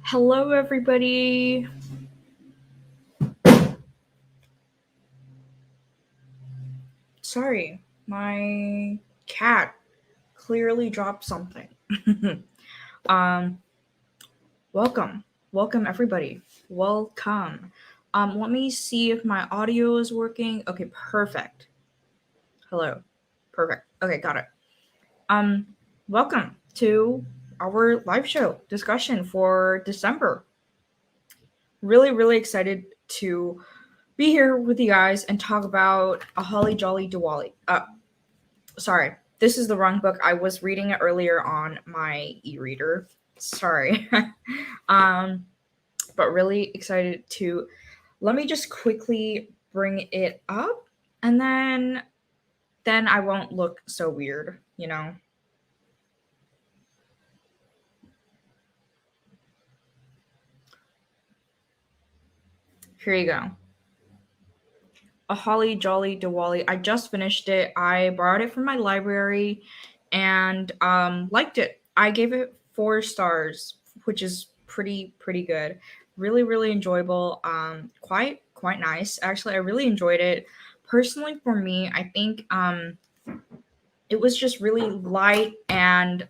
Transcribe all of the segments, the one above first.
Hello, everybody. Sorry, my cat clearly dropped something. um, welcome, welcome, everybody. Welcome. Let me see if my audio is working. Okay, perfect. Hello, perfect. Okay, got it. Um, welcome to our live show discussion for December. Really excited to be here with you guys and talk about a holly jolly Diwali. Sorry, this is the wrong book. I was reading it earlier on my e-reader. Sorry. um, but really excited to. Let me just quickly bring it up, and then I won't look so weird. Here you go. A Holly Jolly Diwali. I just finished it. I borrowed it from my library and liked it. I gave it 4 stars, which is pretty good. Really enjoyable. Quite nice. Actually, I really enjoyed it. Personally, for me, I think it was just really light and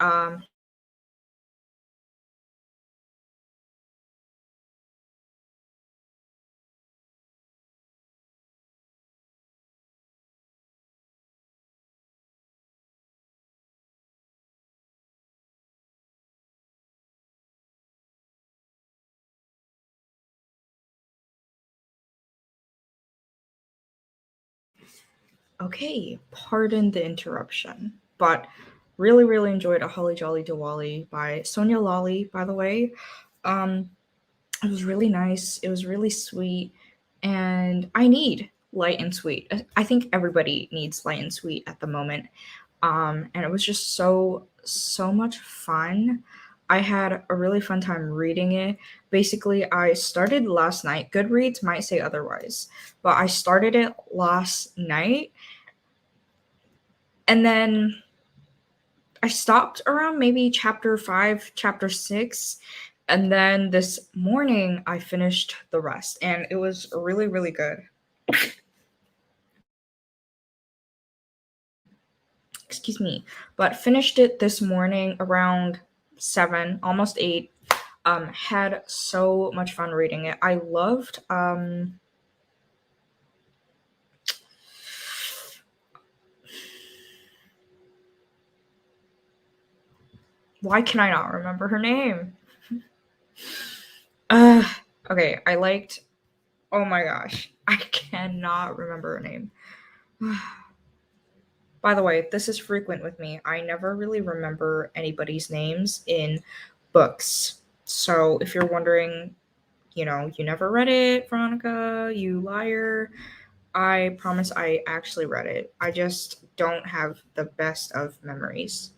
okay. Pardon the interruption, but really enjoyed A Holly Jolly Diwali by Sonia Lally. By the way, um, it was really nice. It was really sweet. And I need light and sweet. I think everybody needs light and sweet at the moment. And it was just so much fun. I had a really fun time reading it. Basically, I started last night. Goodreads might say otherwise, but I started it last night, and then I stopped around maybe chapter 5, chapter 6, and then this morning I finished the rest, and it was really good. Excuse me. But finished it this morning around 7, almost 8. Had so much fun reading it. I loved why can I not remember her name? Uh okay, I liked, oh my gosh, I cannot remember her name. By the way, this is frequent with me. I never really remember anybody's names in books. So if you're wondering, you never read it, Veronica, you liar. I promise I actually read it. I just don't have the best of memories.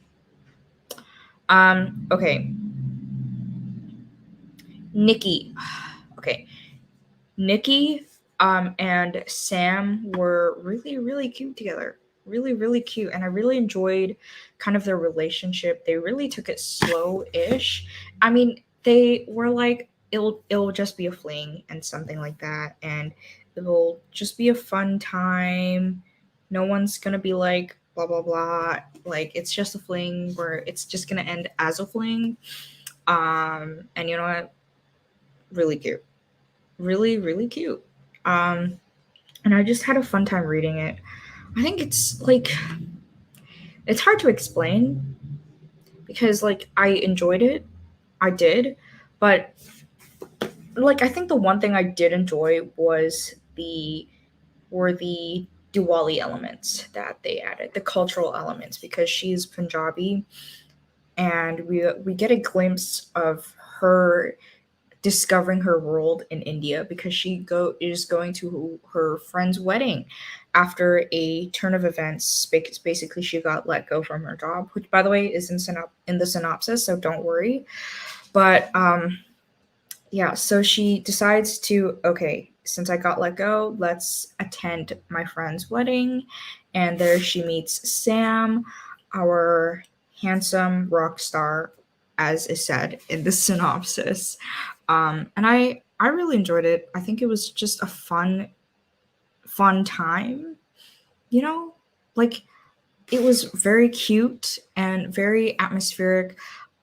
Okay. Nikki. Okay. Nikki and Sam were really cute together. Really cute, and I really enjoyed kind of their relationship. They really took it slow-ish. I mean, they were like, it'll just be a fling and something like that, and it'll just be a fun time. No one's gonna be like blah blah blah. Like, it's just a fling where it's just gonna end as a fling. And you know what? Really cute. Really cute. Um, and I just had a fun time reading it. I think it's like, it's hard to explain because like I enjoyed it. I did, but like I think the one thing I did enjoy was the Diwali elements that they added, the cultural elements, because she's Punjabi, and we get a glimpse of her discovering her world in India because she go is going to her friend's wedding after a turn of events. Basically, she got let go from her job, which, by the way, is in the synopsis, so don't worry. But yeah, so she decides to, okay, since I got let go, let's attend my friend's wedding, and there she meets Sam, our handsome rock star. as is said in the synopsis. And I really enjoyed it. I think it was just a fun time, you know? Like it was very cute and very atmospheric.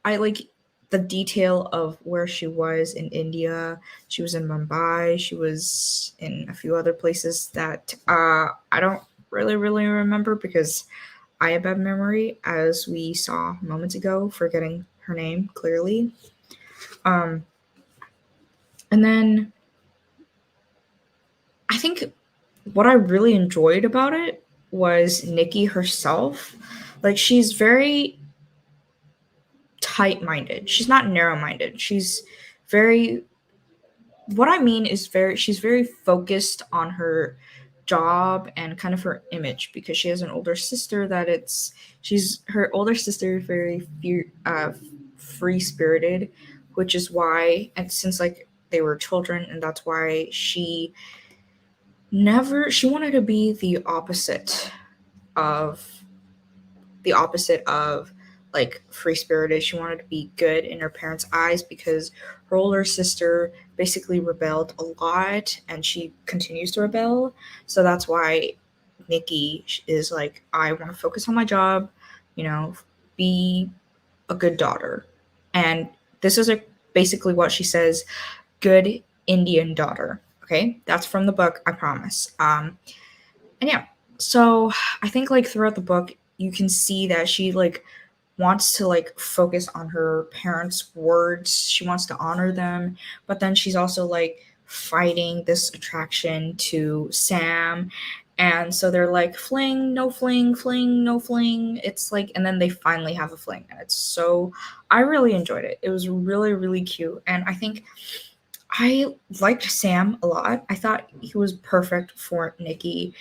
I like the detail of where she was in India. She was in Mumbai. She was in a few other places that I don't really remember because I have bad memory, as we saw moments ago, forgetting her name clearly. Um, and then I think what I really enjoyed about it was Nikki herself. Like she's very tight minded. She's not narrow minded. She's very, what I mean is very, she's very focused on her job and kind of her image because she has an older sister that she's her older sister is very free spirited, which is why, and since like they were children, and that's why she wanted to be of the opposite of like free spirited. She wanted to be good in her parents' eyes because her older sister basically rebelled a lot and she continues to rebel. So that's why Nikki is like, I want to focus on my job, be a good daughter. And this is basically what she says, good Indian daughter. Okay, that's from the book, I promise. And yeah, so I think like throughout the book, you can see that she like wants to like focus on her parents' words. She wants to honor them, but then she's also like fighting this attraction to Sam. And so they're like fling, no fling, fling, no fling. It's like, and then they finally have a fling. And I really enjoyed it. It was really, really cute. And I think I liked Sam a lot. I thought he was perfect for Nikki.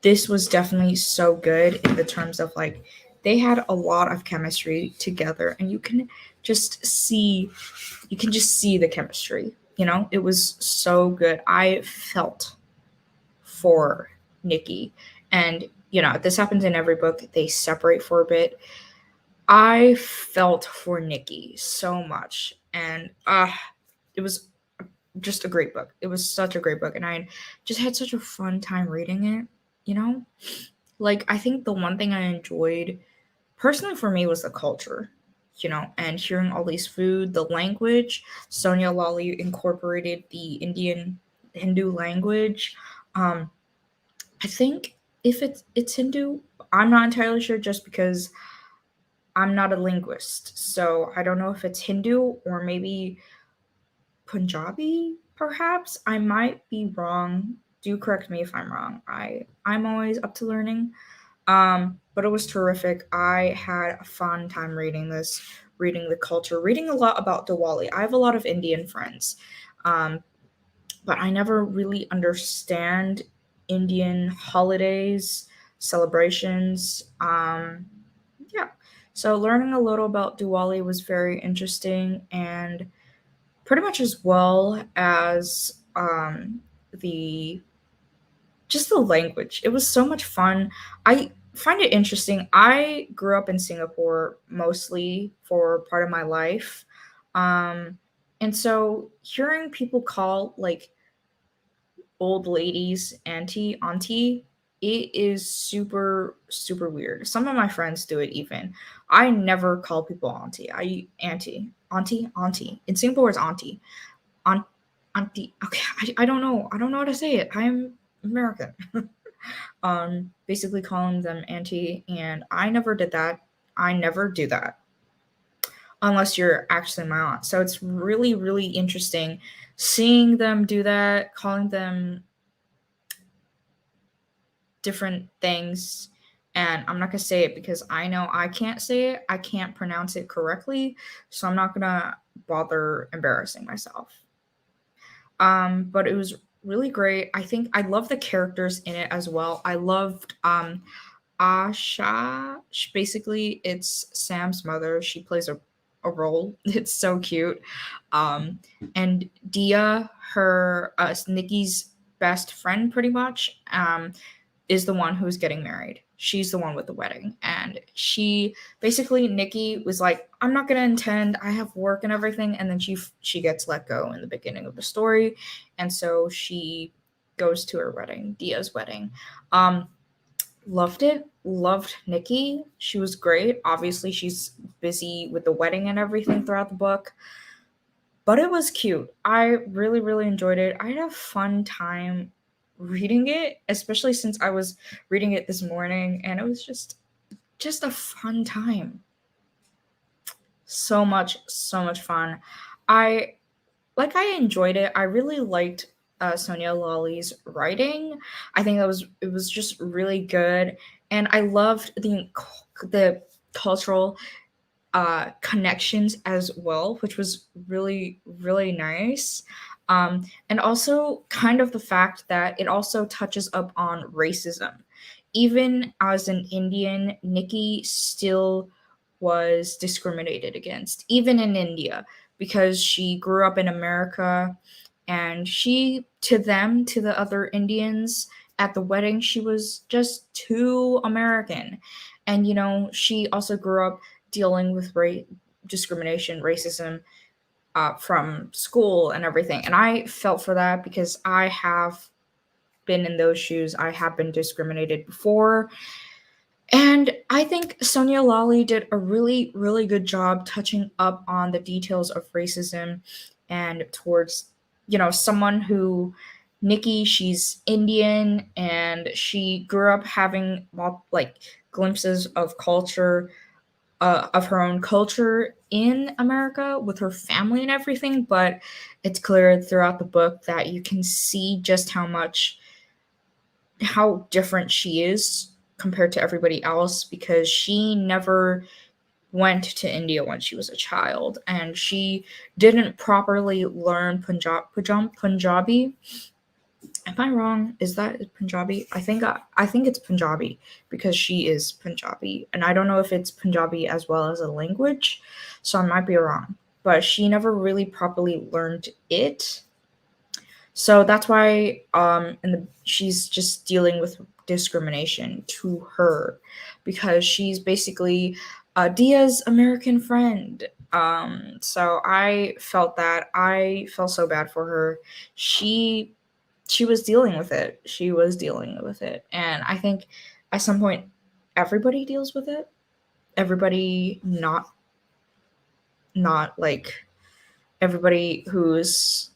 This was definitely so good in the terms of like they had a lot of chemistry together and you can just see the chemistry. It was so good. I felt for Nikki. And this happens in every book. They separate for a bit. I felt for Nikki so much. And it was just a great book. It was such a great book. And I just had such a fun time reading it, you know? Like, I think the one thing I enjoyed personally for me was the culture, and hearing all these food, the language. Sonia Lally incorporated the Indian Hindu language. Um, I think if it's Hindu, I'm not entirely sure just because I'm not a linguist. So I don't know if it's Hindu or maybe Punjabi, perhaps. I might be wrong. Do correct me if I'm wrong. I'm always up to learning. But it was terrific. I had a fun time reading this, reading the culture, reading a lot about Diwali. I have a lot of Indian friends, um, but I never really understand Indian holidays, celebrations. Yeah. So learning a little about Diwali was very interesting, and pretty much as well as the just the language. It was so much fun. I find it interesting. I grew up in Singapore mostly for part of my life. Um, and so hearing people call like old ladies auntie, it is super, super weird. Some of my friends do it even. I never call people auntie. Auntie. In Singapore, it's auntie. Aunt, auntie. Okay, I don't know. I don't know how to say it. I'm American. Basically calling them auntie, and I never did that. I never do that unless you're actually my aunt. So it's really, really interesting seeing them do that, calling them different things. And I'm not gonna say it because I know I can't say it. I can't pronounce it correctly, so I'm not gonna bother embarrassing myself. But it was really great. I think I love the characters in it as well. I loved Asha. Basically, it's Sam's mother. She plays a role. It's so cute. Um, and Dia, Nikki's best friend, pretty much, is the one who's getting married. she's the one with the wedding. And she basically, Nikki was like, I'm not gonna attend, I have work and everything. And then she gets let go in the beginning of the story, and so she goes to her wedding, Dia's wedding. um Loved it. Loved Nikki. She was great. Obviously, she's busy with the wedding and everything throughout the book, but it was cute. I really, really enjoyed it. I had a fun time reading it, especially since I was reading it this morning, and it was just a fun time. So much fun. I I enjoyed it. I really liked Sonia Lawley's writing. I think it was just really good, and I loved the cultural connections as well, which was really really nice. And also kind of the fact that it also touches up on racism. Even as an Indian, Nikki still was discriminated against, even in India, because she grew up in America, and she, to them, to the other Indians at the wedding, she was just too American. And, she also grew up dealing with discrimination, racism from school and everything. And I felt for that because I have been in those shoes. I have been discriminated before. And I think Sonia Lawley did a really, really good job touching up on the details of racism and towards, someone who, Nikki, she's Indian and she grew up having like glimpses of culture, of her own culture in America with her family and everything. But it's clear throughout the book that you can see just how different she is compared to everybody else, because she never went to India when she was a child, and she didn't properly learn Punjabi. Am I wrong? Is that Punjabi? I think it's Punjabi, because she is Punjabi, and I don't know if it's Punjabi as well as a language, so I might be wrong. But she never really properly learned it, so that's why she's just dealing with discrimination to her, because she's basically Dia's American friend. So I felt so bad for her. She she was dealing with it. She was dealing with it. And I think at some point everybody deals with it. Everybody not like everybody who's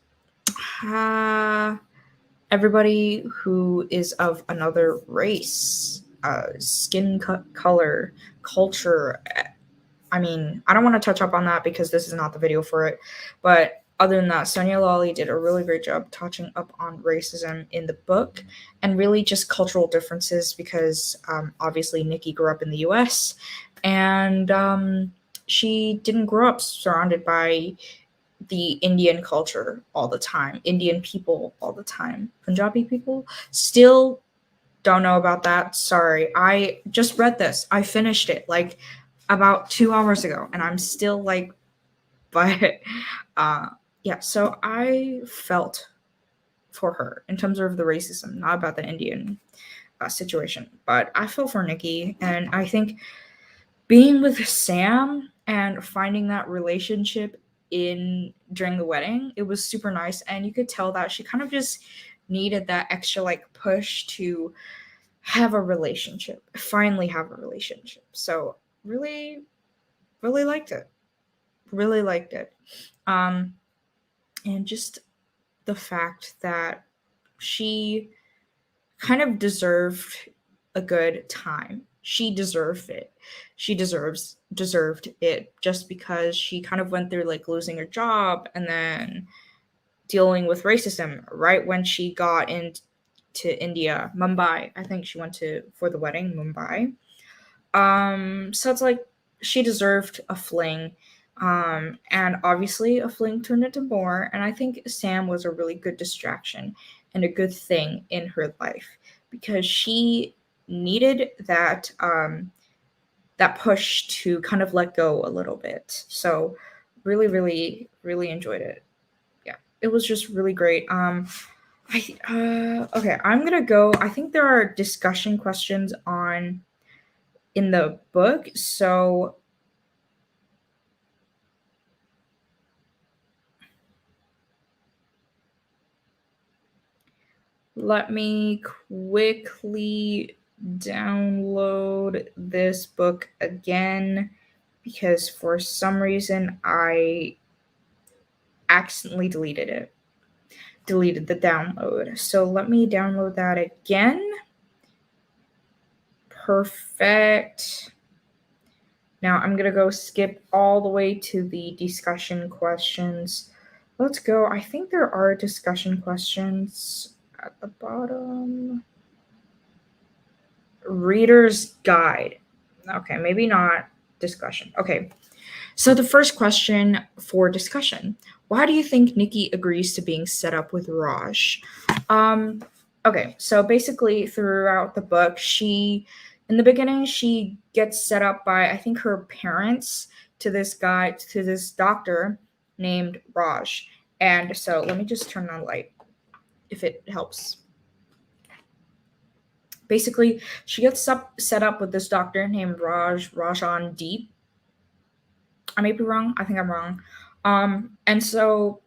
uh, everybody who is of another race, color, culture. I mean, I don't want to touch up on that because this is not the video for it. But other than that, Sonia Lawley did a really great job touching up on racism in the book, and really just cultural differences, because obviously Nikki grew up in the US, and she didn't grow up surrounded by the Indian culture all the time, Indian people all the time, Punjabi people. Still don't know about that. Sorry. I just read this. I finished it like about 2 hours ago, and I'm still like, but uh, yeah, so I felt for her in terms of the racism, not about the Indian situation, but I felt for Nikki. And I think being with Sam and finding that relationship in during the wedding, it was super nice, and you could tell that she kind of just needed that extra like push to have a relationship, finally have a relationship. So really, really liked it. Really liked it. Um, and just the fact that she kind of deserved a good time. She deserved it. She deserved it just because she kind of went through like losing her job and then dealing with racism right when she got into India, Mumbai. I think she went to for the wedding, Mumbai. So it's like she deserved a fling. And obviously a fling turned into more. And I think Sam was a really good distraction and a good thing in her life, because she needed that push to kind of let go a little bit. So really, really, really enjoyed it. Yeah, it was just really great. Okay, I'm gonna go. I think there are discussion questions on in the book. So let me quickly download this book again because for some reason I accidentally deleted the download. So let me download that again. Perfect. Now I'm going to go skip all the way to the discussion questions. Let's go. I think there are discussion questions at the bottom. Reader's guide. Okay, maybe not discussion. Okay. So the first question for discussion. Why do you think Nikki agrees to being set up with Raj? Um okay, so basically throughout the book, in the beginning she gets set up by I think her parents to this doctor named Raj. And so let me just turn on light if it helps. Basically, she gets set up with this doctor named Rajan Deep. I may be wrong. I think I'm wrong. And so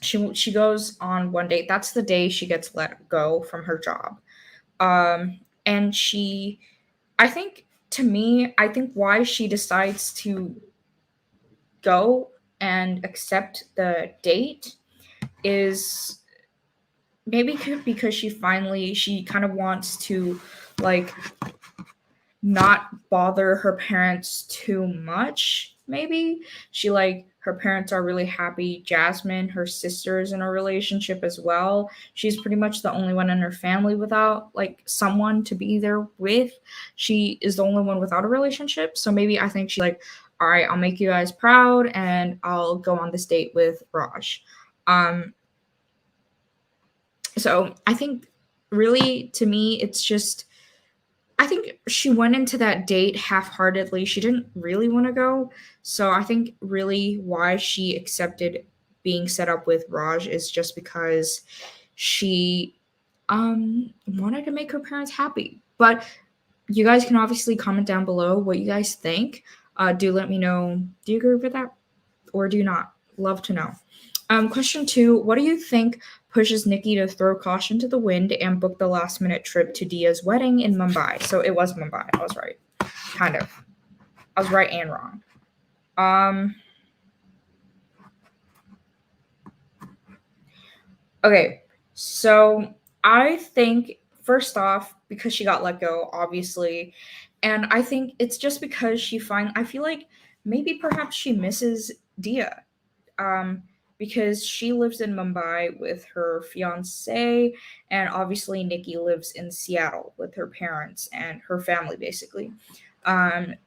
she goes on one date. That's the day she gets let go from her job. And I think to me, I think why she decides to go and accept the date is maybe because she kind of wants to like not bother her parents too much. Maybe her parents are really happy. Jasmine, her sister, is in a relationship as well. She's pretty much the only one in her family without like someone to be there with. She is the only one without a relationship. So maybe I think she's like, all right, I'll make you guys proud and I'll go on this date with Raj. Um, so I think really to me, it's just I think she went into that date half-heartedly. She didn't really want to go. So I think really why she accepted being set up with Raj is just because she wanted to make her parents happy. But you guys can obviously comment down below what you guys think. Do let me know. Do you agree with that or do you not? Love to know. Question two: what do you think pushes Nikki to throw caution to the wind and book the last minute trip to Dia's wedding in Mumbai? So it was Mumbai. I was right. Kind of. I was right and wrong. Um, okay. So I think, first off, because she got let go, obviously. And I think it's just because I feel like maybe perhaps she misses Dia. um, because she lives in Mumbai with her fiance, and obviously Nikki lives in Seattle with her parents and her family, basically.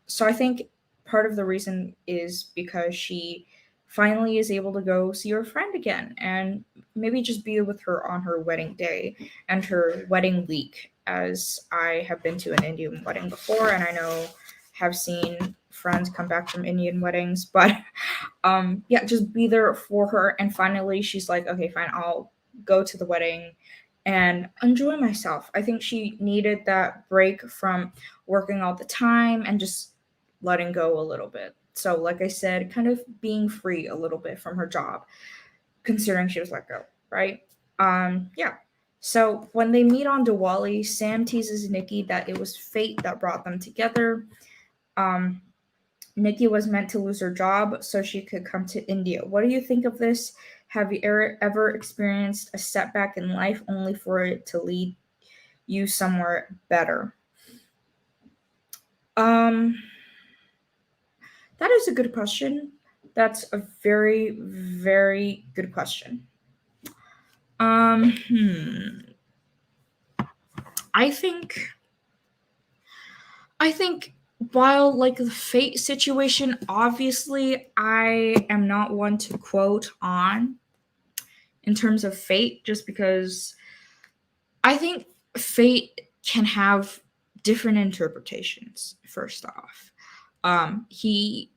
So I think part of the reason is because she finally is able to go see her friend again and maybe just be with her on her wedding day and her wedding week, as I have been to an Indian wedding before and I know have seen friends come back from Indian weddings, but yeah, just be there for her. And finally she's like, okay, fine, I'll go to the wedding and enjoy myself. I think she needed that break from working all the time and just letting go a little bit. So like I said, kind of being free a little bit from her job, considering she was let go, right? Yeah. So when they meet on Diwali, Sam teases Nikki that it was fate that brought them together. um Nikki was meant to lose her job so she could come to India. What do you think of this? Have you ever experienced a setback in life only for it to lead you somewhere better? Um, that is a good question. That's a very, very good question. Um, hmm. I think, I think while like the fate situation, obviously I am not one to quote on in terms of fate, just because I think fate can have different interpretations, first off.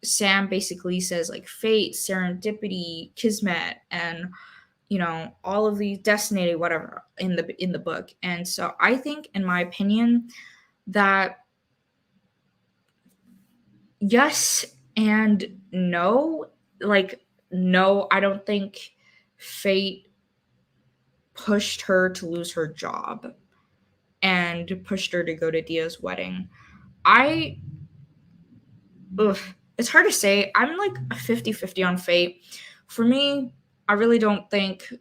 Sam basically says like fate, serendipity, kismet, and all of these destiny, whatever, in the book. And so I think, in my opinion, that yes and no. Like, no, I don't think fate pushed her to lose her job and pushed her to go to Dia's wedding. I ugh, it's hard to say. I'm like a 50-50 on fate. For me, I really don't think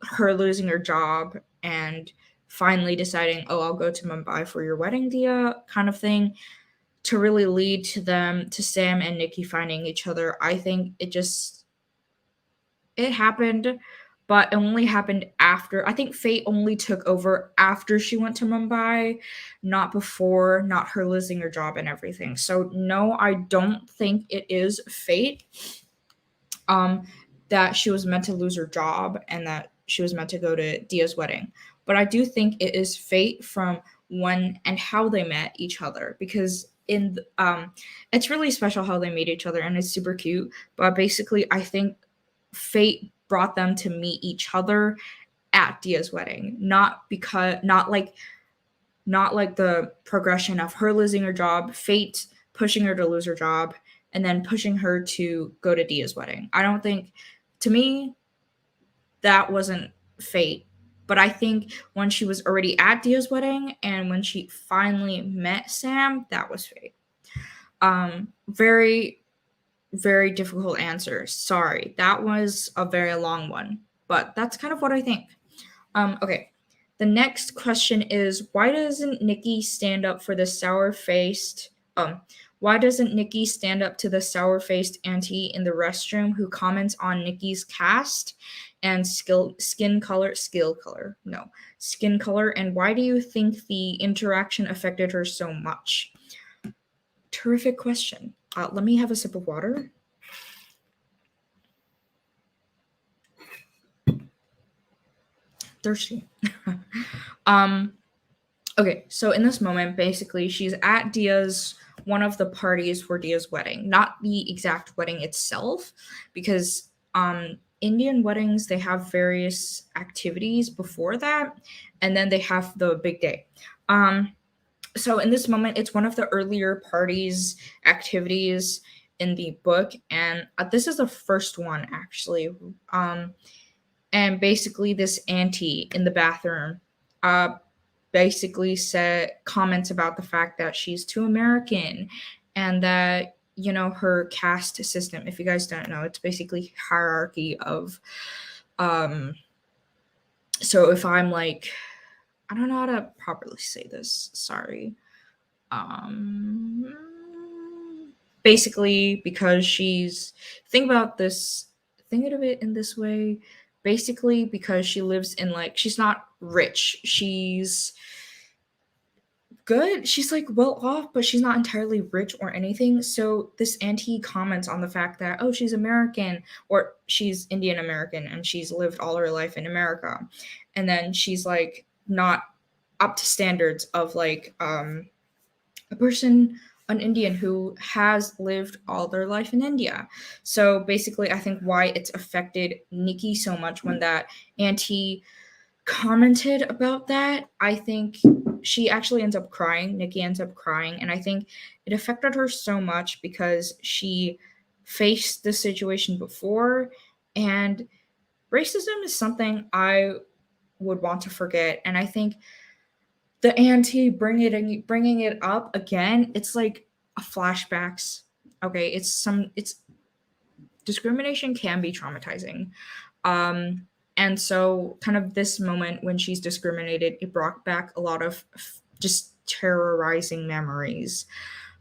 her losing her job and finally deciding, oh, I'll go to Mumbai for your wedding, Dia, kind of thing, to really lead to them, to Sam and Nikki finding each other. I think it happened, but it only happened after. I think fate only took over after she went to Mumbai, not before, not her losing her job and everything. So no, I don't think it is fate. Um, that she was meant to lose her job and that she was meant to go to Dia's wedding. But I do think it is fate from when and how they met each other, because it's really special how they meet each other and it's super cute. But basically, I think fate brought them to meet each other at Dia's wedding, not like the progression of her losing her job, fate pushing her to lose her job, and then pushing her to go to Dia's wedding. I don't think, to me, that wasn't fate. But I think when she was already at Dia's wedding and when she finally met Sam, that was fate. Very, very difficult answer. Sorry. That was a very long one. But that's kind of what I think. Okay. The next question is, why doesn't Nikki stand up for the sour-faced why doesn't Nikki stand up to the sour-faced auntie in the restroom who comments on Nikki's cast and skin color, and why do you think the interaction affected her so much? Terrific question. Let me have a sip of water. Thirsty. um Okay, so in this moment, basically, she's at Dia's one of the parties for Dia's wedding, not the exact wedding itself, because Indian weddings, they have various activities before that, and then they have the big day. So in this moment, it's one of the earlier parties activities in the book, and this is the first one actually. And basically, this auntie in the bathroom. Basically said comments about the fact that she's too American and that, her caste system, if you guys don't know, it's basically hierarchy of so if I'm like, I don't know how to properly say this, sorry. Um Basically, because think of it in this way, basically because she lives in, like, she's not rich, she's good. She's like well off, but she's not entirely rich or anything. So this auntie comments on the fact that, oh, she's American, or she's Indian American and she's lived all her life in America. And then she's like not up to standards of like a person, an Indian who has lived all their life in India. So basically, I think why it's affected Nikki so much when that auntie commented about that, I think she actually ends up crying. Nikki ends up crying. And I think it affected her so much because she faced this situation before. And racism is something I would want to forget. And I think the auntie bringing it up again, it's like a flashbacks. Okay, it's discrimination can be traumatizing. And so, kind of this moment when she's discriminated, it brought back a lot of just terrorizing memories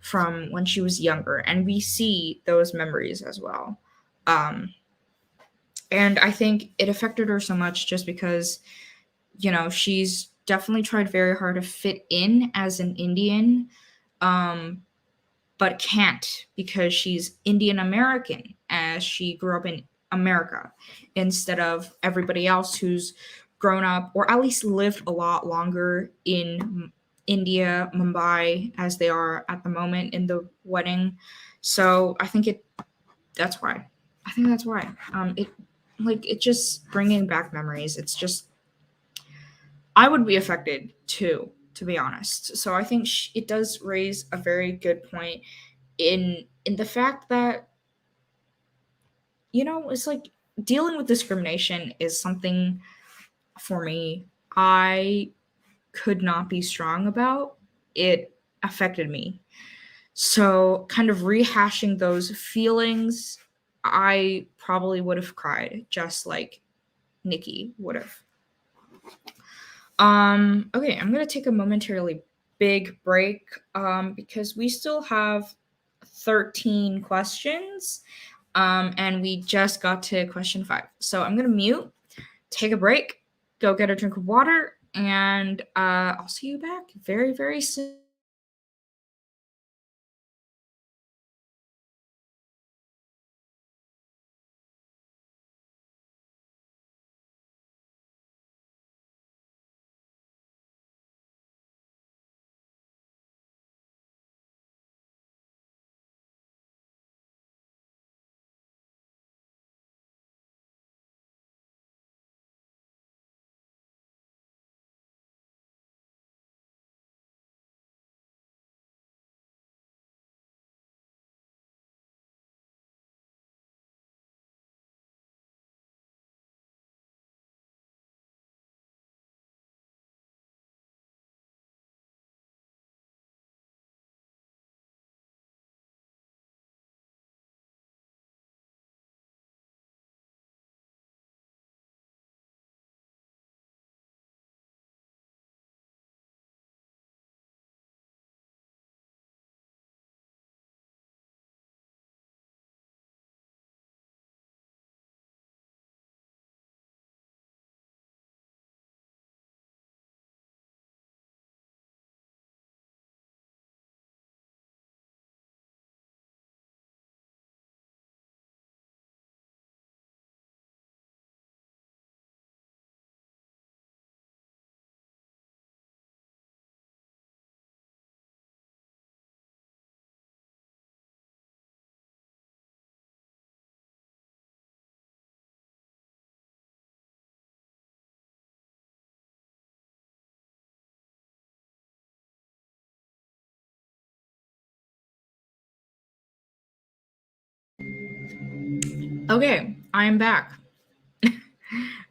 from when she was younger. And we see those memories as well. Um, and I think it affected her so much just because, she's definitely tried very hard to fit in as an Indian, um, but can't because she's Indian American, as she grew up in America instead of everybody else who's grown up or at least lived a lot longer in India, Mumbai, as they are at the moment in the wedding. So I think that's why. I think that's why. It just bringing back memories. It's just I would be affected too, to be honest. So I think it does raise a very good point in in the fact that, it's like dealing with discrimination is something for me I could not be strong about. It affected me. So, kind of rehashing those feelings, I probably would have cried just like Nikki would have. Okay, I'm gonna take a momentarily big break because we still have 13 questions. And we just got to question 5. So I'm gonna mute, take a break, go get a drink of water, and I'll see you back very, very soon. Okay, I am back.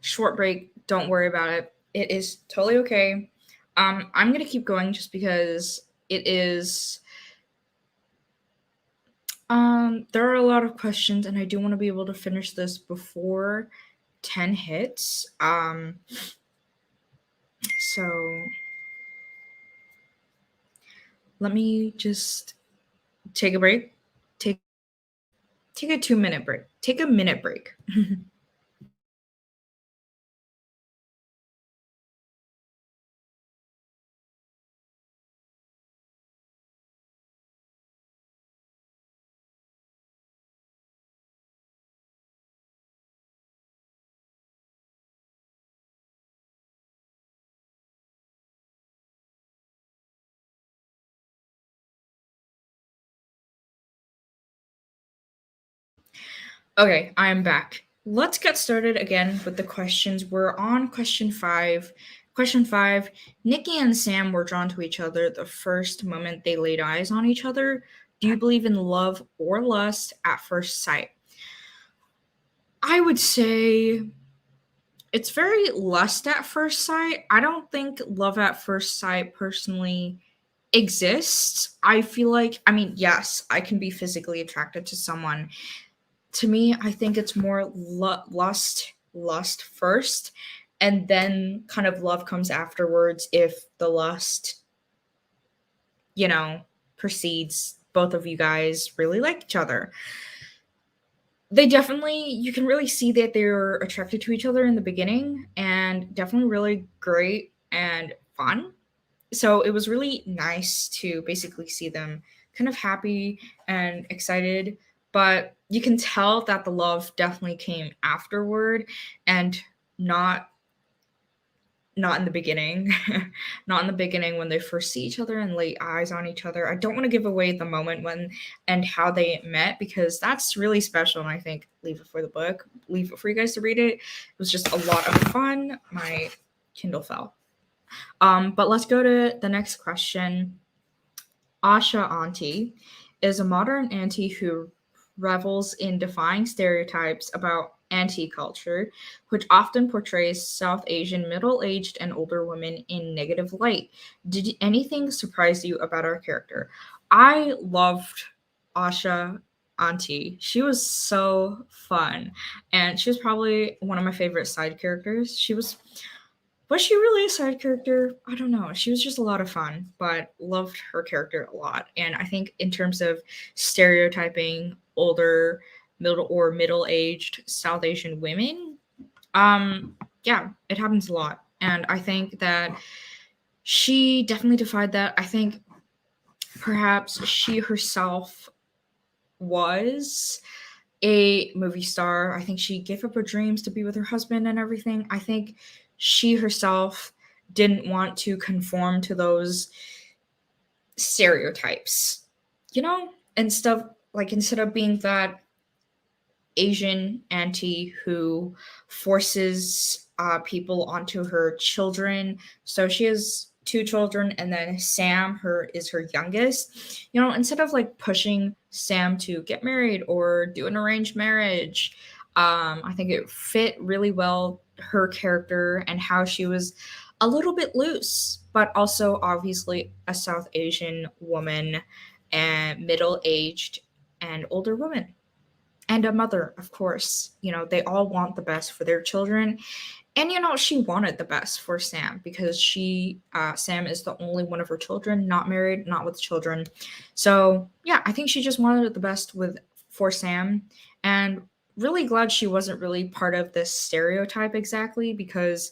Short break, don't worry about it. It is totally okay. I'm gonna keep going just because it is there are a lot of questions and I do want to be able to finish this before 10 hits. So let me just take a break. Take a 2-minute break. Take a minute break. Okay, I am back. Let's get started again with the questions. We're on question 5. Question 5. Nikki and Sam were drawn to each other the first moment they laid eyes on each other. Do you believe in love or lust at first sight? I would say it's very lust at first sight. I don't think love at first sight personally exists. I feel like, I mean, yes, I can be physically attracted to someone. To me, I think it's more lust first, and then kind of love comes afterwards if the lust, you know, precedes both of you guys really like each other. They definitely, you can really see that they're attracted to each other in the beginning, and definitely really great and fun. So it was really nice to basically see them kind of happy and excited, but you can tell that the love definitely came afterward and not not in the beginning. Not in the beginning when they first see each other and lay eyes on each other. I don't want to give away the moment when and how they met because that's really special, and I think leave it for the book. Leave it for you guys to read it. It was just a lot of fun. My Kindle fell. But let's go to the next question. Asha Auntie. is a modern auntie who revels in defying stereotypes about auntie culture, which often portrays South Asian middle aged and older women in negative light. Did anything surprise you about our character? I loved Asha Auntie. She was so fun, and she was probably one of my favorite side characters. Was she really a side character? I don't know. She was just a lot of fun, but loved her character a lot. And I think in terms of stereotyping older, middle aged South Asian women, yeah, it happens a lot. And I think that she definitely defied that. I think perhaps she herself was a movie star. I think she gave up her dreams to be with her husband and everything. I think she herself didn't want to conform to those stereotypes, you know, and stuff like instead of being that Asian auntie who forces people onto her children. So she has two children, and then Sam, her is her youngest. You know, instead of like pushing Sam to get married or do an arranged marriage, I think it fit really well her character and how she was a little bit loose, but also obviously a South Asian woman and middle aged and older woman and a mother, of course. You know, they all want the best for their children. And, you know, she wanted the best for Sam because Sam is the only one of her children, not married, not with children. So, yeah, I think she just wanted the best for Sam. And really glad she wasn't really part of this stereotype exactly because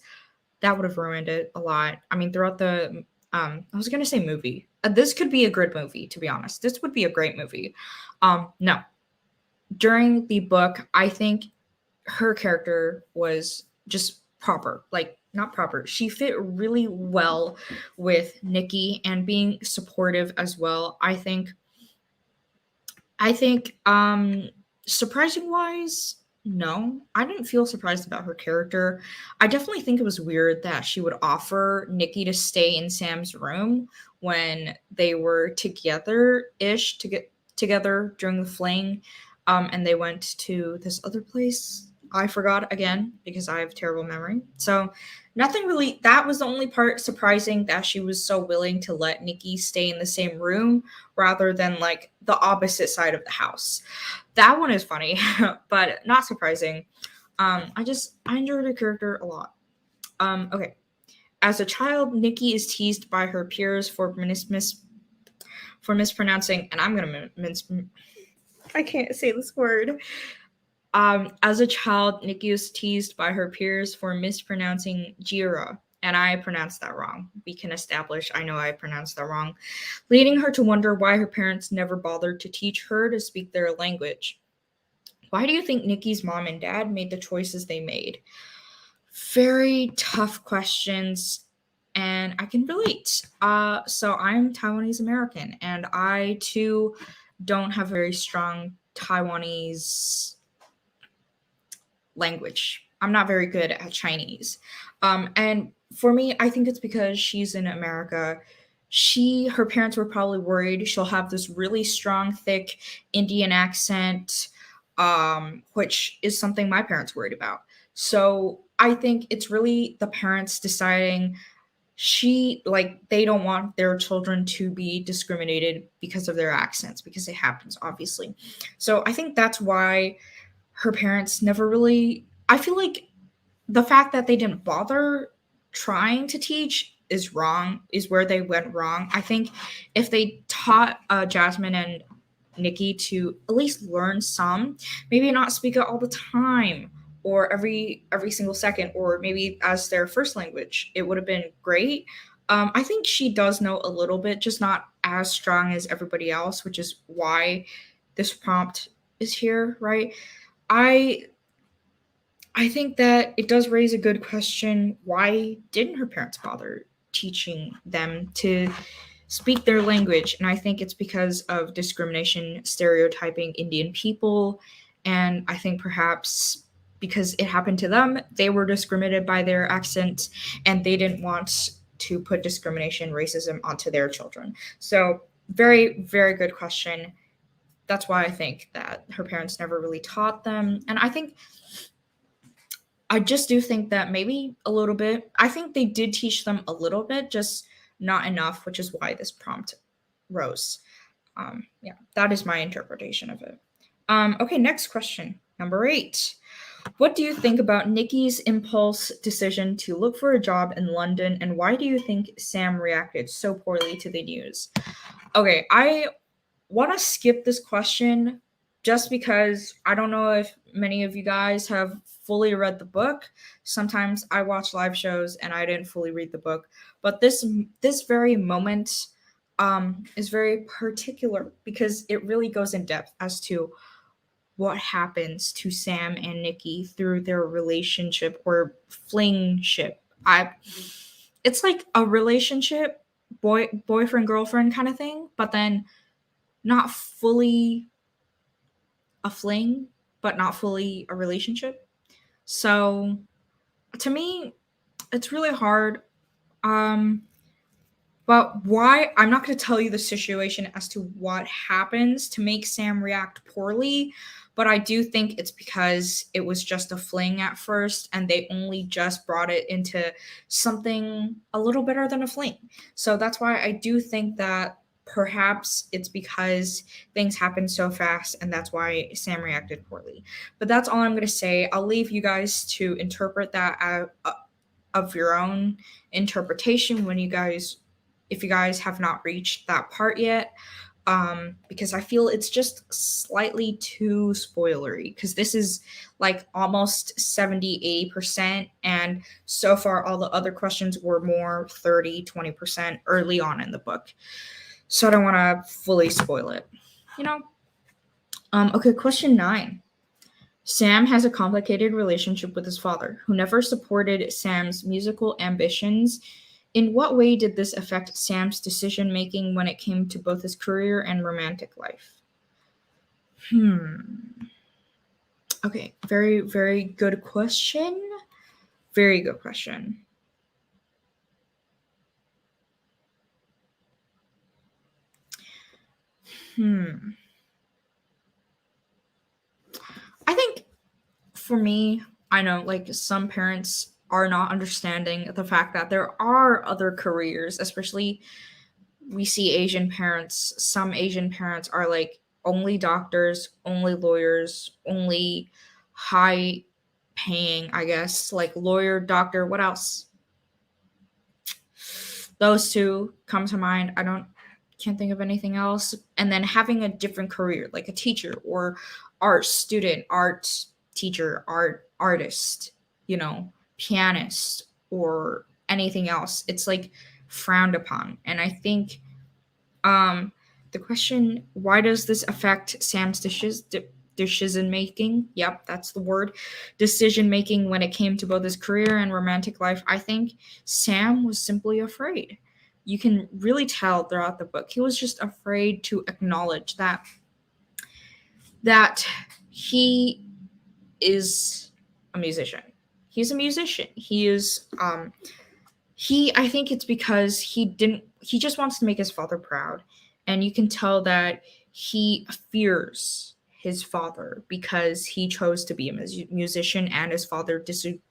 that would have ruined it a lot. I mean, throughout I was going to say movie. This could be a good movie, to be honest. This would be a great movie. No, during the book, I think her character was just proper. Like, not proper. She fit really well with Nikki and being supportive as well. I think surprising wise, no. I didn't feel surprised about her character. I definitely think it was weird that she would offer Nikki to stay in Sam's room when they were together-ish to get together during the fling. And they went to this other place. I forgot again because I have terrible memory. So nothing really, that was the only part surprising, that she was so willing to let Nikki stay in the same room rather than like the opposite side of the house. That one is funny, but not surprising. I enjoyed her character a lot. Okay. As a child, Nikki is teased by her peers for for mispronouncing, and I'm gonna I can't say this word. As a child, Nikki was teased by her peers for mispronouncing Jira, and I pronounced that wrong. We can establish I know I pronounced that wrong, leading her to wonder why her parents never bothered to teach her to speak their language. Why do you think Nikki's mom and dad made the choices they made? Very tough questions, and I can relate. So I'm Taiwanese American, and I too don't have a very strong Taiwanese language. I'm not very good at Chinese. And for me, I think it's because she's in America. Her parents were probably worried she'll have this really strong, thick Indian accent, which is something my parents worried about. So I think it's really the parents deciding they don't want their children to be discriminated because of their accents, because it happens, obviously. So I think that's why her parents never really, I feel like the fact that they didn't bother trying to teach is where they went wrong. I think if they taught Jasmine and Nikki to at least learn some, maybe not speak it all the time or every single second, or maybe as their first language, it would have been great. I think she does know a little bit, just not as strong as everybody else, which is why this prompt is here, right? I I think that it does raise a good question. Why didn't her parents bother teaching them to speak their language? And I think it's because of discrimination, stereotyping Indian people. And I think perhaps because it happened to them, they were discriminated by their accent and they didn't want to put discrimination, racism onto their children. So, very, very good question. that's why I think that her parents never really taught them. And I just do think that maybe a little bit. I think they did teach them a little bit, just not enough, which is why this prompt rose. Yeah, that is my interpretation of it. Okay, next question, number 8. What do you think about Nikki's impulse decision to look for a job in London, and why do you think Sam reacted so poorly to the news? Okay, I want to skip this question just because I don't know if many of you guys have fully read the book. Sometimes I watch live shows and I didn't fully read the book, but this very moment is very particular because it really goes in depth as to what happens to Sam and Nikki through their relationship or flingship. I It's like a relationship, boyfriend girlfriend kind of thing, but then not fully a fling, but not fully a relationship. So to me, it's really hard. Um, but why? I'm not going to tell you the situation as to what happens to make Sam react poorly, but I do think it's because it was just a fling at first and they only just brought it into something a little better than a fling. So that's why I do think that perhaps it's because things happened so fast and that's why Sam reacted poorly. But that's all I'm going to say. I'll leave you guys to interpret that of your own interpretation when you guys, if you guys have not reached that part yet, because I feel it's just slightly too spoilery because this is like almost 70-80%, and so far all the other questions were more 30-20% early on in the book, so I don't want to fully spoil it, you know. Okay, question 9. Sam has a complicated relationship with his father, who never supported Sam's musical ambitions. In what way did this affect Sam's decision making when it came to both his career and romantic life? Okay, very, very good question. Very good question. I think for me, I know like some parents are not understanding the fact that there are other careers, especially we see Asian parents. Some Asian parents are like only doctors, only lawyers, only high paying, I guess, like lawyer, doctor, what else? Those two come to mind. I don't can't think of anything else. And then having a different career, like a teacher or art student, art teacher, artist, pianist or anything else. It's like frowned upon. And I think the question, why does this affect Sam's decision making? Yep, that's the word. Decision making when it came to both his career and romantic life. I think Sam was simply afraid. You can really tell throughout the book. He was just afraid to acknowledge that he is a musician. He's a musician. He is I think it's because he just wants to make his father proud, and you can tell that he fears his father because he chose to be a musician and his father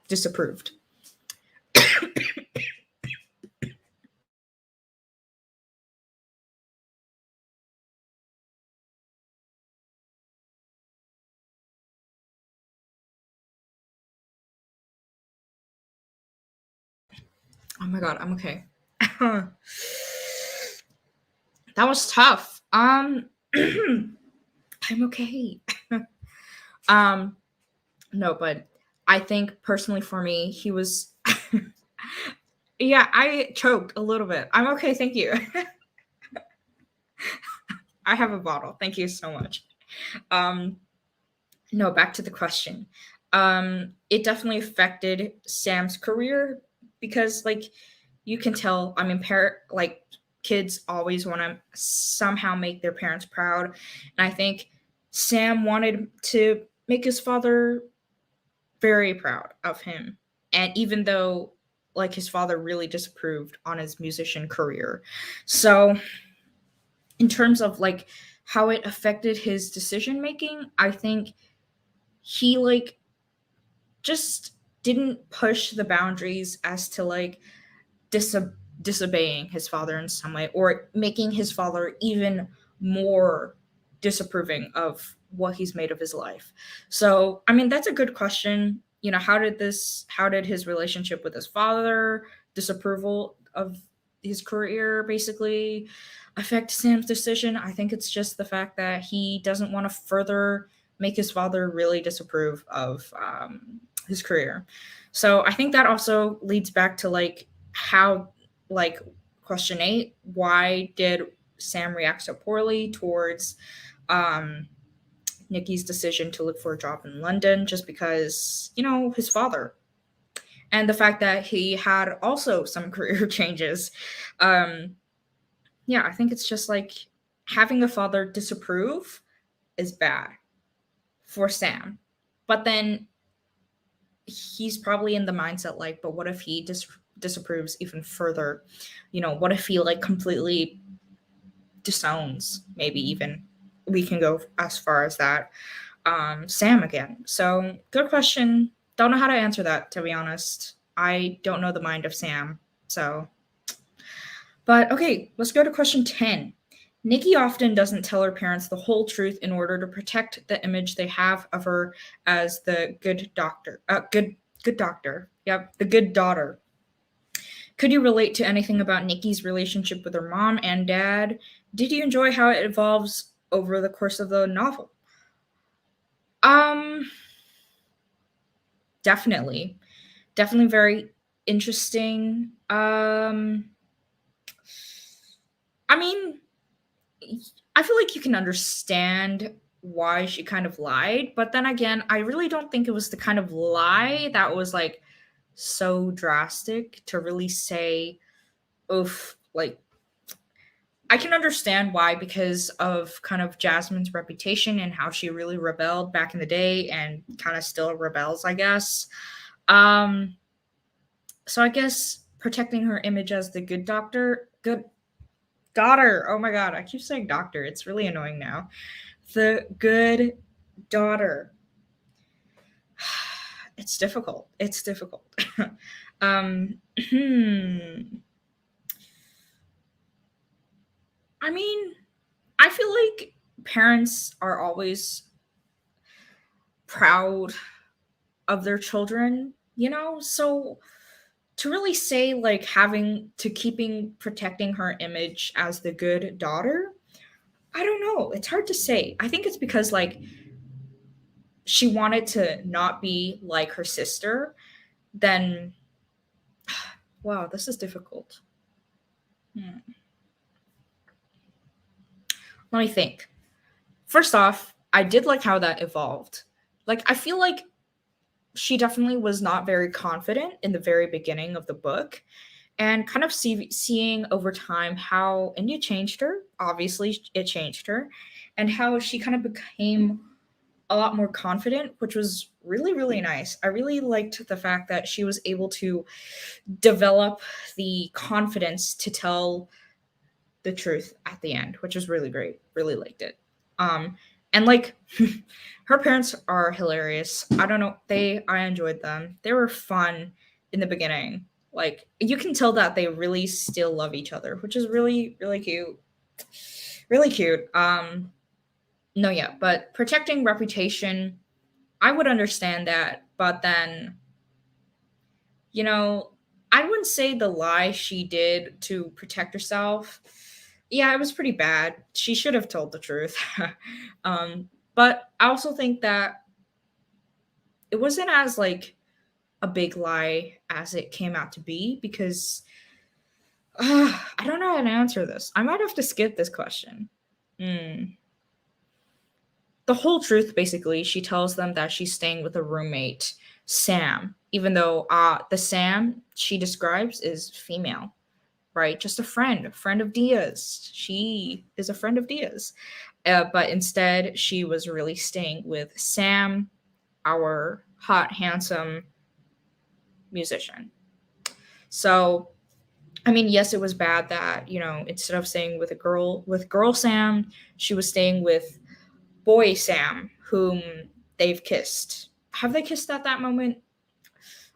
disapproved. Oh my god, I'm okay. That was tough. I'm okay. um no, but I think personally for me, he was yeah, I choked a little bit. I'm okay, thank you. I have a bottle. Thank you so much. Um no, back to the question. It definitely affected Sam's career because like you can tell, I mean, like kids always want to somehow make their parents proud, and I think Sam wanted to make his father very proud of him, and even though like his father really disapproved on his musician career. So in terms of like how it affected his decision making. I think he like just didn't push the boundaries as to like disobeying his father in some way or making his father even more disapproving of what he's made of his life. So, I mean, that's a good question. You know, how did his relationship with his father, disapproval of his career basically affect Sam's decision? I think it's just the fact that he doesn't want to further make his father really disapprove of his career. So I think that also leads back to like how like question 8, why did Sam react so poorly towards um Nikki's decision to look for a job in London, just because, you know, his father, and the fact that he had also some career changes. um yeah, I think it's just like having a father disapprove is bad for Sam, but then he's probably in the mindset like, but what if he disapproves even further? You know, what if he like completely disowns, maybe even we can go as far as that, Sam again? So good question. Don't know how to answer that, to be honest. I don't know the mind of Sam. So, but okay, let's go to question 10. Nikki often doesn't tell her parents the whole truth in order to protect the image they have of her as the good doctor. Good doctor. Yep, the good daughter. Could you relate to anything about Nikki's relationship with her mom and dad? Did you enjoy how it evolves over the course of the novel? Um, definitely. Definitely very interesting. I mean, I feel like you can understand why she kind of lied, but then again, I really don't think it was the kind of lie that was like so drastic to really say, oof, like I can understand why, because of kind of Jasmine's reputation and how she really rebelled back in the day and kind of still rebels, I guess. Um, so I guess protecting her image as the good daughter. Oh my god, I keep saying doctor. It's really annoying now. The good daughter. It's difficult. It's difficult. Hmm. I mean, I feel like parents are always proud of their children, you know? So to really say like having to keeping protecting her image as the good daughter, I don't know. It's hard to say. I think it's because like she wanted to not be like her sister, then wow, this is difficult. Hmm. Let me think. First off, I did like how that evolved. Like I feel like she definitely was not very confident in the very beginning of the book, and kind of seeing over time how India changed her. Obviously, it changed her, and how she kind of became a lot more confident, which was really, really nice. I really liked the fact that she was able to develop the confidence to tell the truth at the end, which was really great. Really liked it. Um, and like her parents are hilarious. I don't know, I enjoyed them. They were fun in the beginning. Like you can tell that they really still love each other, which is really, really cute. Really cute. No, yeah, but protecting reputation, I would understand that, but then, you know, I wouldn't say the lie she did to protect herself. Yeah, it was pretty bad. She should have told the truth. But I also think that it wasn't as like a big lie as it came out to be, because I don't know how to answer this. I might have to skip this question. Hmm. The whole truth, basically, she tells them that she's staying with a roommate, Sam, even though the Sam she describes is female, right? Just a friend of Dia's. She is a friend of Dia's. But instead, she was really staying with Sam, our hot, handsome musician. So I mean, yes, it was bad that, instead of staying with girl Sam, she was staying with boy Sam, whom they've kissed. Have they kissed at that moment?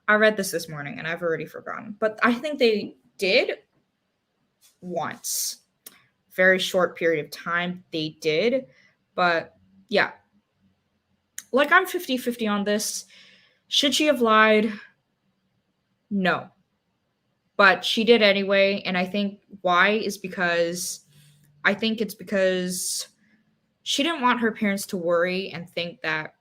I read this morning and I've already forgotten. But I think they did once. Very short period of time they did. But yeah, like I'm 50-50 on this. Should she have lied? No. But she did anyway. And I think why is because I think it's because she didn't want her parents to worry and think that,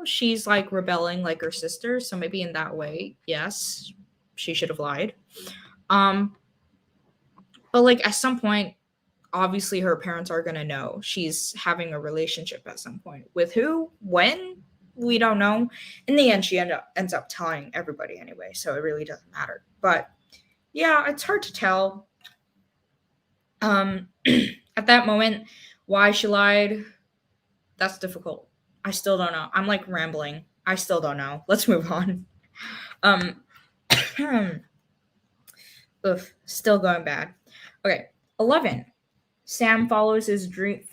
she's like rebelling like her sister. So maybe in that way, yes, she should have lied. Um, but like at some point, obviously her parents are gonna know she's having a relationship at some point. With who? When? We don't know. In the end, she ends up telling everybody anyway, so it really doesn't matter. But yeah, it's hard to tell. At that moment, why she lied, that's difficult. I still don't know. I'm like rambling. I still don't know. Let's move on. Um, still going bad. Okay, 11. Sam followed his dream,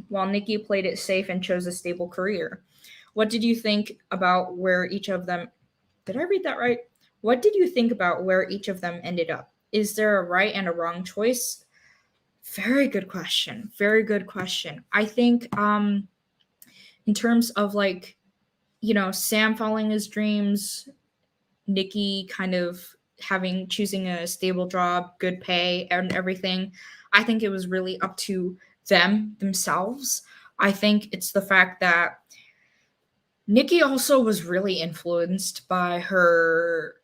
while Nikki played it safe and chose a stable career. What did you think about where each of them? Did I read that right? What did you think about where each of them ended up? Is there a right and a wrong choice? Very good question. Very good question. I think in terms of like, Sam following his dreams, Nikki kind of choosing a stable job, good pay, and everything. I think it was really up to them themselves. I think it's the fact that Nikki also was really influenced by her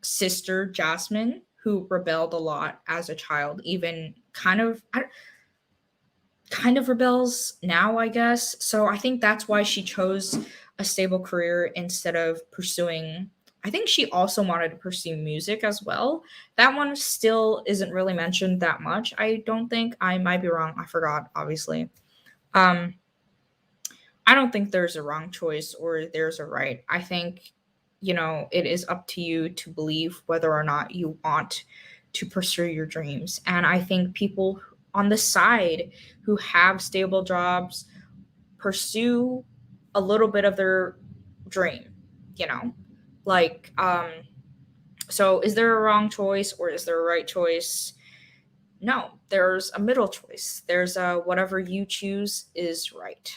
sister Jasmine, who rebelled a lot as a child, even kind of rebels now, I guess. So I think that's why she chose a stable career instead of pursuing. I think she also wanted to pursue music as well. That one still isn't really mentioned that much. I don't think. I might be wrong. I forgot, obviously. Um, I don't think there's a wrong choice or there's a right. I think, it is up to you to believe whether or not you want to pursue your dreams. And I think people on the side who have stable jobs pursue a little bit of their dream, you know? Like, so is there a wrong choice or is there a right choice? No, there's a middle choice. There's a whatever you choose is right.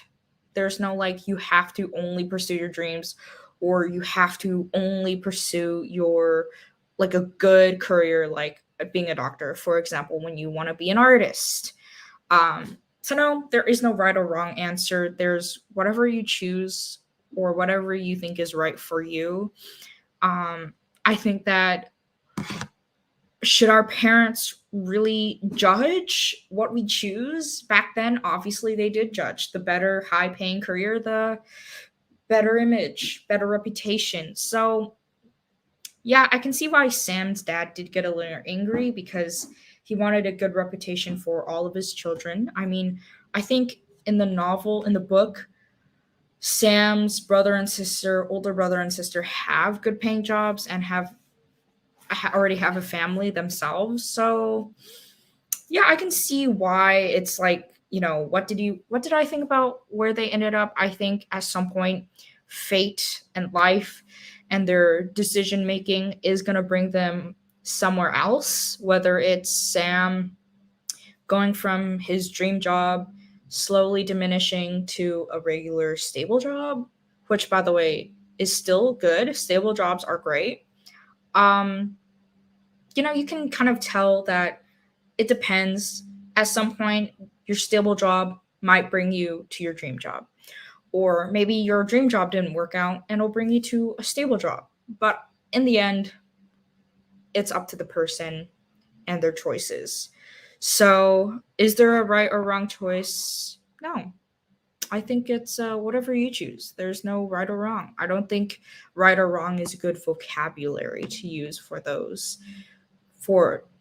There's no like you have to only pursue your dreams or you have to only pursue your like a good career like being a doctor, for example, when you want to be an artist. So no, there is no right or wrong answer. There's whatever you choose or whatever you think is right for you. I think that should our parents really judge what we choose back then? Obviously they did judge. The better high paying career, the better image, better reputation. So yeah, I can see why Sam's dad did get a little angry because he wanted a good reputation for all of his children. I mean, I think in the book, Sam's older brother and sister have good paying jobs and already have a family themselves. So yeah, I can see why it's like, what did I think about where they ended up? I think at some point fate and life and their decision making is going to bring them somewhere else, whether it's Sam going from his dream job slowly diminishing to a regular stable job, which by the way is still good. Stable jobs are great. Um you can kind of tell that it depends. At some point, your stable job might bring you to your dream job. Or maybe your dream job didn't work out and it'll bring you to a stable job. But in the end, it's up to the person and their choices. So, is there a right or wrong choice? No. I think it's whatever you choose. There's no right or wrong. I don't think right or wrong is a good vocabulary to use for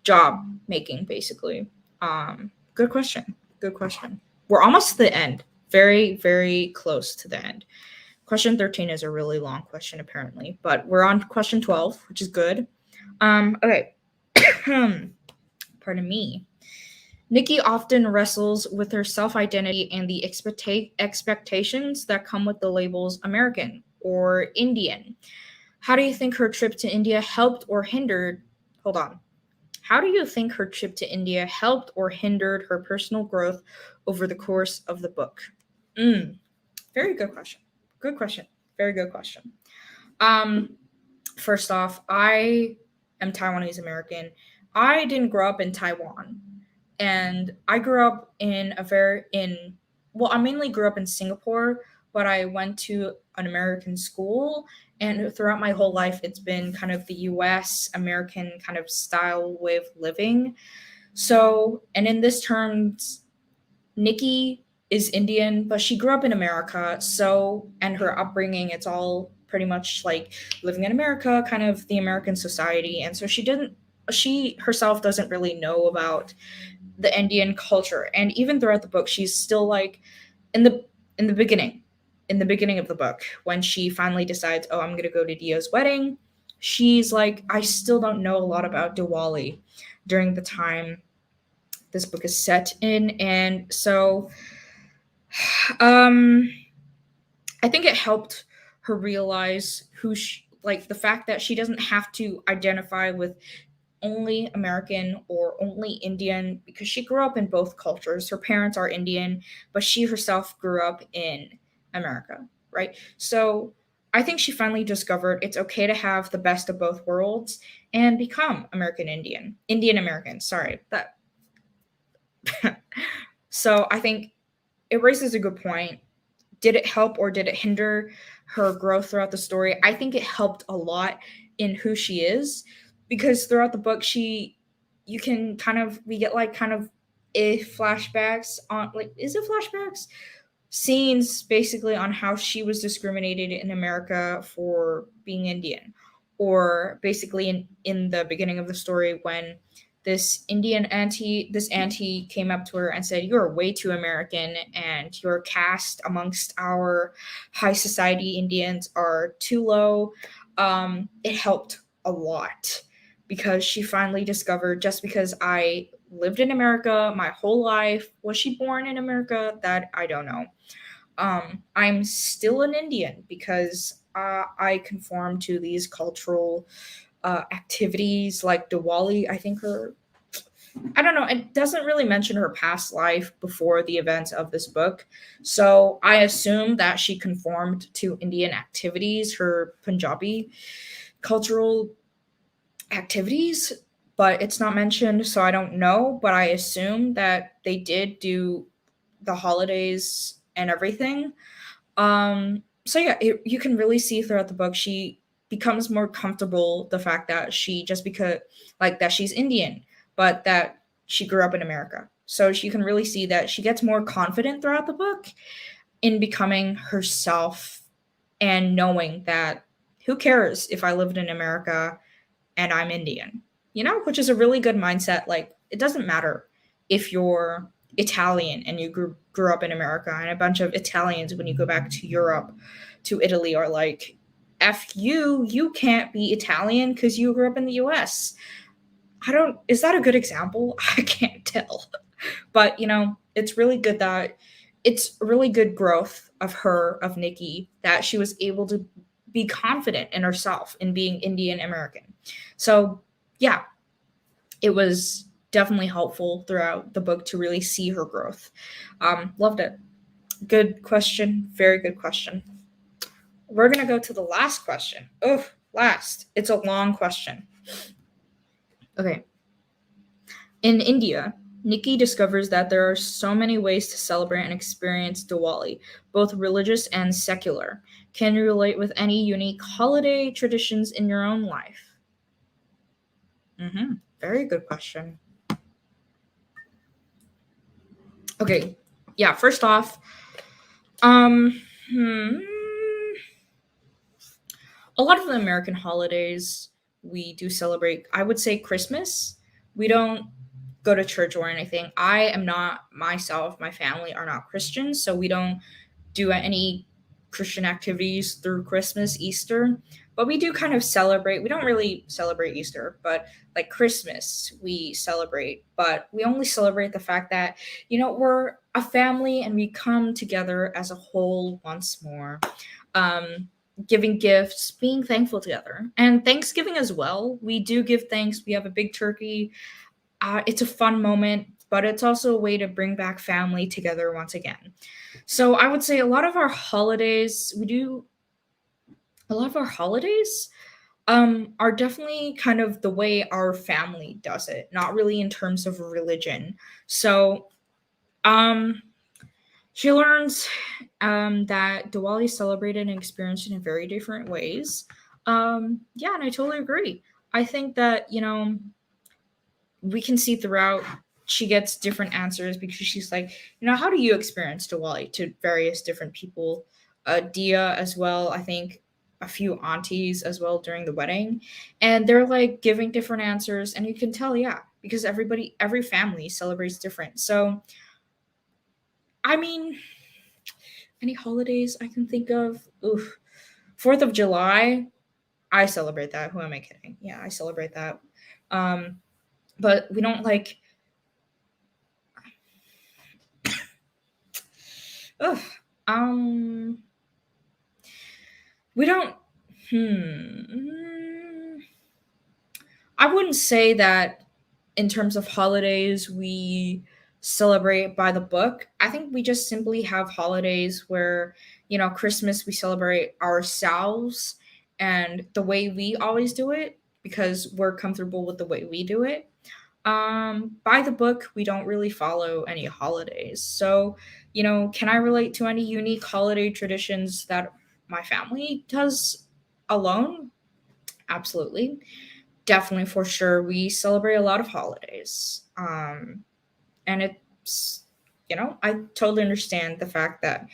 job making, basically. Good question. Good question. We're almost to the end. Very, very close to the end. Question 13 is a really long question, apparently, but we're on question 12, which is good. Okay. Pardon me. Nikki often wrestles with her self identity and the expectations that come with the labels American or Indian. How do you think her trip to India helped or hindered? Hold on. How do you think her trip to India helped or hindered her personal growth over the course of the book? Mm, very good question. Good question. Very good question. Um, First off, I am Taiwanese American. I didn't grow up in Taiwan, and I grew up in a very in well, I mainly grew up in Singapore, but I went to an American school, and throughout my whole life, it's been kind of the U.S. American kind of style way of living. So, and in this terms, Nikki is Indian, but she grew up in America. So, and her upbringing, it's all pretty much like living in America, kind of the American society. And so she herself doesn't really know about the Indian culture. And even throughout the book, she's still like in the in the beginning, in the beginning of the book, when she finally decides, oh, I'm gonna go to Dio's wedding, she's like, I still don't know a lot about Diwali during the time this book is set in. And so um I think it helped her realize like the fact that she doesn't have to identify with only American or only Indian because she grew up in both cultures. Her parents are Indian, but she herself grew up in America, right? So I think she finally discovered it's okay to have the best of both worlds and become American Indian, Indian American. Sorry, that. So I think it raises a good point. Did it help or did it hinder her growth throughout the story? I think it helped a lot in who she is because throughout the book you can kind of we get like kind of flashbacks on like is it flashbacks scenes basically on how she was discriminated in America for being Indian, or basically in the beginning of the story when this auntie came up to her and said, "You're way too American, and your caste amongst our high society Indians are too low." It helped a lot because she finally discovered just because I lived in America my whole life, was she born in America? That I don't know. I'm still an Indian because I conform to these cultural activities like Diwali. I think I don't know, it doesn't really mention her past life before the events of this book. So I assume that she conformed to Indian activities, her Punjabi cultural activities, but it's not mentioned. So I don't know. But I assume that they did do the holidays and everything. So yeah, you can really see throughout the book she becomes more comfortable the fact that she just because like that she's Indian, but that she grew up in America. So you can really see that she gets more confident throughout the book in becoming herself and knowing that who cares if I lived in America and I'm Indian, which is a really good mindset. Like, it doesn't matter if you're Italian and you grew up in America, and a bunch of Italians, when you go back to Europe, to Italy, are like, F you can't be Italian because you grew up in the US. Is that a good example? I can't tell. But, it's really good that it's really good growth of Nikki, that she was able to be confident in herself in being Indian American. So, yeah, it was definitely helpful throughout the book to really see her growth. Loved it. Good question. Very good question. We're going to go to the last question. Oh, last. It's a long question. Okay. In India, Nikki discovers that there are so many ways to celebrate and experience Diwali, both religious and secular. Can you relate with any unique holiday traditions in your own life? Very good question. Okay, yeah. First off, um, hmm, a lot of the American holidays we do celebrate. I would say Christmas. We don't go to church or anything. I am not myself. My family are not Christians, so we don't do any Christian activities through Christmas, Easter, but we do kind of celebrate. We don't really celebrate Easter, but like Christmas, we celebrate, but we only celebrate the fact that, we're a family and we come together as a whole once more. Um, Giving gifts, being thankful together, and Thanksgiving as well. We do give thanks. We have a big turkey. It's a fun moment, but it's also a way to bring back family together once again. So I would say a lot of our holidays are definitely kind of the way our family does it, not really in terms of religion. So um she learns that Diwali is celebrated and experienced in very different ways. Yeah, and I totally agree. I think that, we can see throughout she gets different answers because she's like, how do you experience Diwali to various different people? Dia as well, I think a few aunties as well during the wedding. And they're like giving different answers. And you can tell, yeah, because every family celebrates different. So, I mean, any holidays I can think of? Oof. 4th of July, I celebrate that. Who am I kidding? Yeah, I celebrate that. Um, but we don't like. Ugh. Um, we don't. Hmm. I wouldn't say that in terms of holidays we celebrate by the book. I think we just simply have holidays where, Christmas we celebrate ourselves and the way we always do it because we're comfortable with the way we do it. By the book, we don't really follow any holidays. So, can I relate to any unique holiday traditions that my family does alone? Absolutely. Definitely for sure. We celebrate a lot of holidays. And it's, I totally understand the fact that,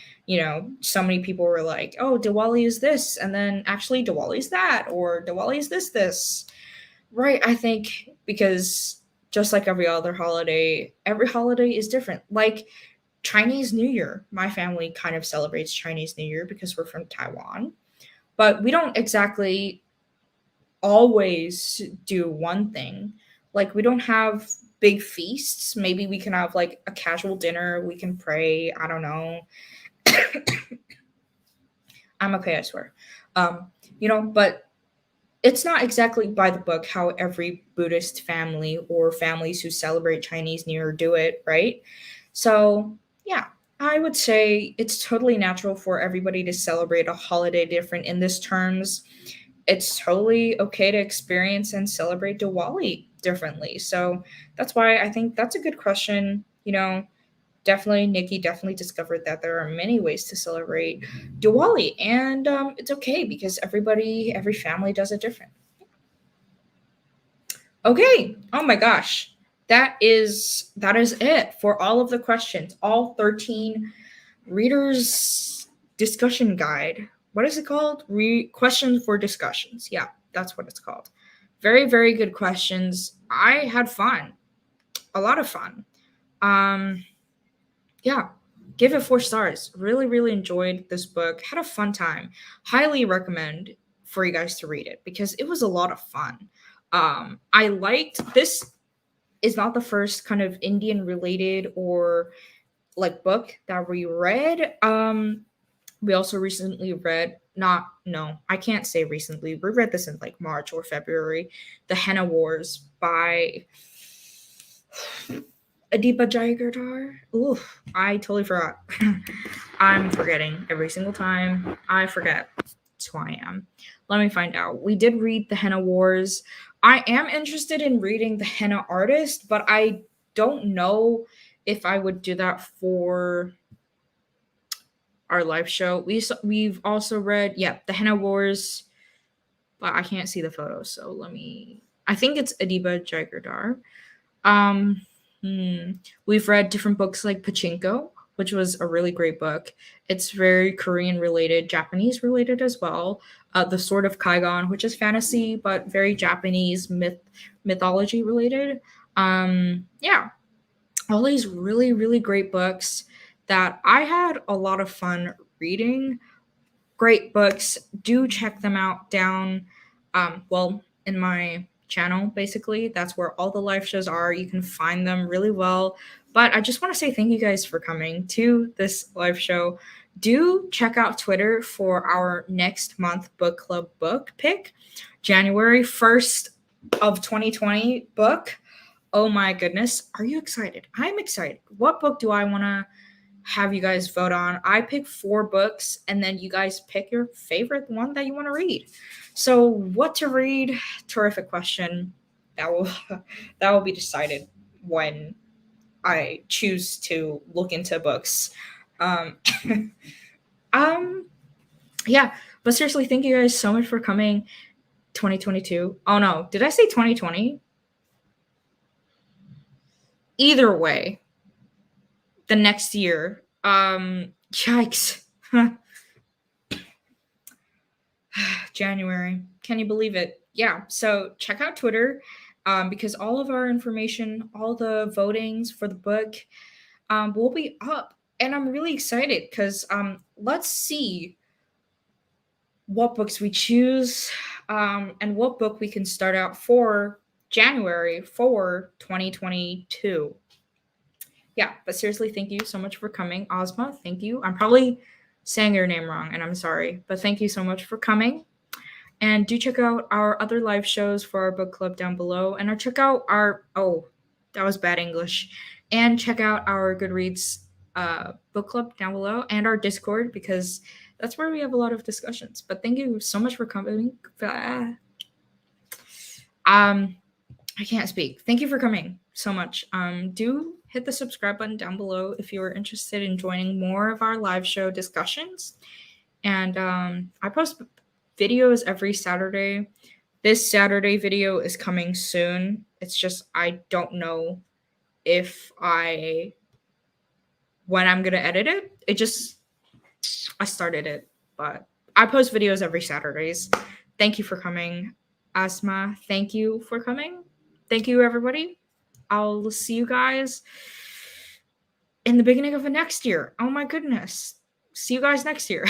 so many people were like, oh, Diwali is this, and then actually Diwali is that, or Diwali is this. Right, I think because just like every holiday is different. Like Chinese New Year, my family kind of celebrates Chinese New Year because we're from Taiwan, but we don't exactly always do one thing. Like we don't have big feasts. Maybe we can have like a casual dinner, we can pray, I don't know. I'm okay, I swear. But it's not exactly by the book how every Buddhist family or families who celebrate Chinese New Year do it, right? So, yeah, I would say it's totally natural for everybody to celebrate a holiday different in this terms. It's totally okay to experience and celebrate Diwali differently. So, that's why I think that's a good question. Definitely Nikki definitely discovered that there are many ways to celebrate Diwali, and it's okay because every family does it different. Okay. Oh my gosh. That is it for all of the questions. All 13 readers discussion guide. What is it called? Questions for discussions. Yeah, that's what it's called. Very very good questions. I had fun. A lot of fun. Um yeah, give it 4 stars. Really really enjoyed this book. Had a fun time. Highly recommend for you guys to read it because it was a lot of fun. I liked this is not the first kind of Indian related or like book that we read. We also recently read not no, I can't say recently. We read this in like March or February. The Henna Wars by Adipa Jayagardar. Ooh, I totally forgot. I'm forgetting every single time. I forget. That's who I am. Let me find out. We did read the Henna Wars. I am interested in reading the Henna Artist, but I don't know if I would do that for our live show. We've also read the Henna Wars, but I can't see the photos. So let me. I think it's Adiba Jagardar. Um, hmm. We've read different books like Pachinko, which was a really great book. It's very Korean related, Japanese related as well. The Sword of Kaigon, which is fantasy but very Japanese mythology related. Yeah, all these really really great books that I had a lot of fun reading. great books. Do check them out down, in my channel, basically. That's where all the live shows are. You can find them really well. But I just want to say thank you guys for coming to this live show. Do check out Twitter for our next month book club book pick, January 1st of 2020 book. Oh my goodness. Are you excited? I'm excited. What book do I want to have you guys vote on? I pick 4 books and then you guys pick your favorite one that you want to read. So what to read? Terrific question. That will that will be decided when I choose to look into books. Um um yeah, but seriously, thank you guys so much for coming. 2022. Oh no, did I say 2020? Either way, the next year. Yikes. January. Can you believe it? Yeah. So check out Twitter, because all of our information, all the votings for the book, will be up. And I'm really excited because let's see what books we choose, and what book we can start out for January for 2022. Yeah, but seriously, thank you so much for coming. Ozma, thank you. I'm probably saying your name wrong and I'm sorry, but thank you so much for coming. And do check out our other live shows for our book club down below. And check out our, oh, that was bad English. And check out our Goodreads book club down below and our Discord, because that's where we have a lot of discussions. But thank you so much for coming. I can't speak. Thank you for coming so much. Do hit the subscribe button down below if you are interested in joining more of our live show discussions. And I post videos every Saturday. This Saturday video is coming soon. It's just I don't know when I'm gonna edit it. I started it, but I post videos every Saturdays. Thank you for coming. Asma, thank you for coming. Thank you, everybody. I'll see you guys in the beginning of the next year. Oh my goodness. See you guys next year.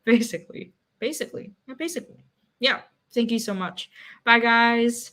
Basically. Yeah. Thank you so much. Bye, guys.